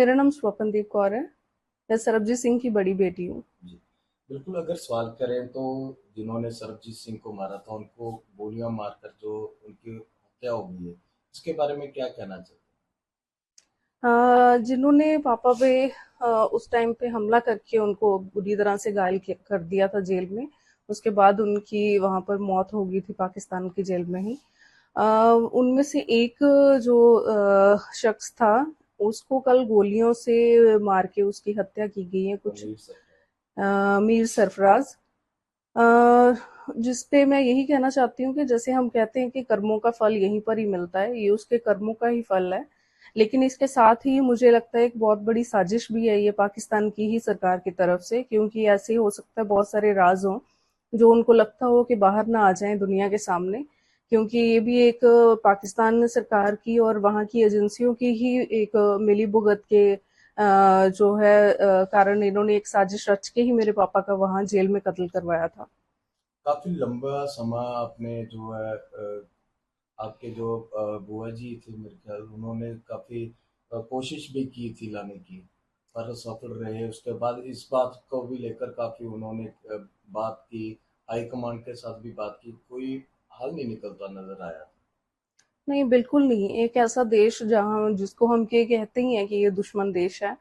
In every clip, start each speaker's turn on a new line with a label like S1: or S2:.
S1: मेरा नाम स्वपनदीप कौर है। मैं सरबजीत सिंह की बड़ी बेटी हूँ।
S2: जी, बिल्कुल। अगर सवाल करें तो जिन्होंने सरबजीत सिंह को मारा था उनको गोलियां मारकर जो उनकी हत्या हो गई है, इसके बारे में क्या कहना चाहते
S1: जिन्होंने पापा पे उस टाइम पे हमला करके उनको बुरी तरह से घायल कर दिया था जेल में। उसके बाद उनकी वहां पर मौत हो गई थी पाकिस्तान की जेल में ही। अ, उनमें से एक जो शख्स था, उसको कल गोलियों से मार के उसकी हत्या की गई है
S2: हैं?
S1: कुछ
S2: मीर सरकार।
S1: मीर सरफराज। अ, जिस पे मैं यही कहना चाहती हूँ कि जैसे हम कहते हैं कि कर्मों का फल यहीं पर ही मिलता है, ये उसके कर्मों का ही फल है। लेकिन इसके साथ ही मुझे लगता है एक बहुत बड़ी साजिश भी है ये पाकिस्तान की ही सरकार की तरफ से, क्योंकि ऐसे हो सकता है बहुत सारे राज हों जो उनको लगता हो कि बाहर ना आ जाएं दुनिया के सामने। क्योंकि ये भी एक पाकिस्तान सरकार की और वहाँ की एजेंसियों की ही एक मिली भुगत के जो है कारण इन्होंने एक साजिश रच के ही मेरे पापा का वहाँ जेल में कत्ल करवाया था।
S2: काफी लंबा समय आपने जो है आपके जो बुआ जी थे, मेरे ख्याल उन्होंने काफी कोशिश भी की थी लाने की, पर सफल रहे। उसके बाद इस बात को भी लेकर काफी उन्होंने बात की, हाई कमांड के साथ भी बात की, कोई हल नहीं निकलता नजर आया।
S1: नहीं, बिल्कुल नहीं। एक ऐसा देश जहाँ जिसको हम के कहते ही हैं कि ये दुश्मन देश है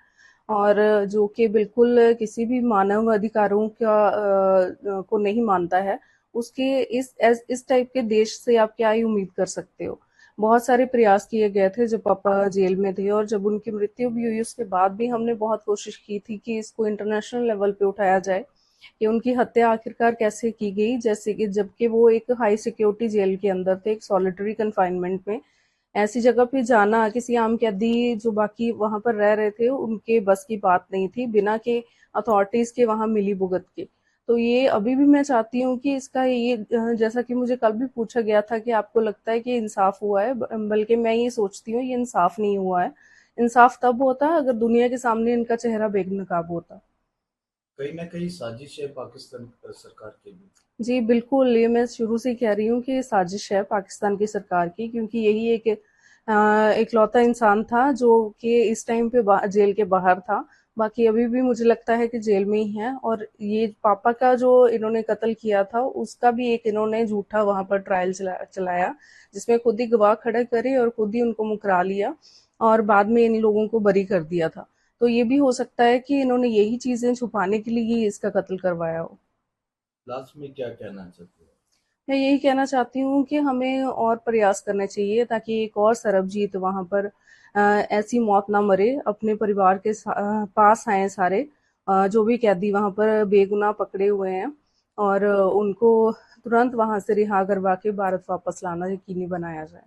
S1: और जो कि बिल्कुल किसी भी मानव अधिकारों को नहीं मानता है, उसके इस टाइप के देश से आप क्या ही उम्मीद कर सकते हो। बहुत सारे प्रयास किए गए थे जब पापा जेल में थे, और जब उनकी मृत्यु भी हुई उसके बाद भी हमने बहुत कोशिश की थी कि इसको इंटरनेशनल लेवल पे उठाया जाए कि उनकी हत्या आखिरकार कैसे की गई, जैसे कि जबकि वो एक हाई सिक्योरिटी जेल के अंदर थे, एक सॉलिटरी कन्फाइनमेंट में। ऐसी जगह पे जाना किसी आम कैदी जो बाकी वहां पर रह रहे थे उनके बस की बात नहीं थी, बिना के अथॉरिटीज के वहां मिली भुगत के। तो ये अभी भी मैं चाहती हूँ कि इसका ये जैसा कि मुझे कल भी पूछा गया था कि आपको लगता है कि इंसाफ हुआ है, बल्कि मैं ये सोचती हूँ ये इंसाफ नहीं हुआ है। इंसाफ तब होता अगर दुनिया के सामने इनका चेहरा बेनकाब होता।
S2: कहीं ना कहीं साजिश है पाकिस्तान सरकार की भी।
S1: जी, बिल्कुल, ये मैं शुरू से ही कह रही हूँ कि ये साजिश है पाकिस्तान की सरकार की, क्योंकि यही एक इकलौता इंसान था जो कि इस टाइम पे जेल के बाहर था। बाकी अभी भी मुझे लगता है कि जेल में ही है, और ये पापा का जो इन्होंने कत्ल किया था उसका भी एक इन्होंने झूठा वहां पर ट्रायल चलाया, जिसमें खुद ही गवाह खड़े करे और खुद ही उनको मुकरा लिया और बाद में इन लोगों को बरी कर दिया था। तो ये भी हो सकता है कि इन्होंने यही चीजें छुपाने के लिए ही इसका कत्ल करवाया हो।
S2: लास्ट में क्या कहना चाहते हो?
S1: मैं यही कहना चाहती हूँ कि हमें और प्रयास करने चाहिए ताकि एक और सरबजीत वहाँ पर ऐसी मौत ना मरे, अपने परिवार के पास आए सारे जो भी कैदी वहाँ पर बेगुनाह पकड़े हुए हैं, और उनको तुरंत वहाँ से रिहा करवा के भारत वापस लाना यकीनी बनाया जाए।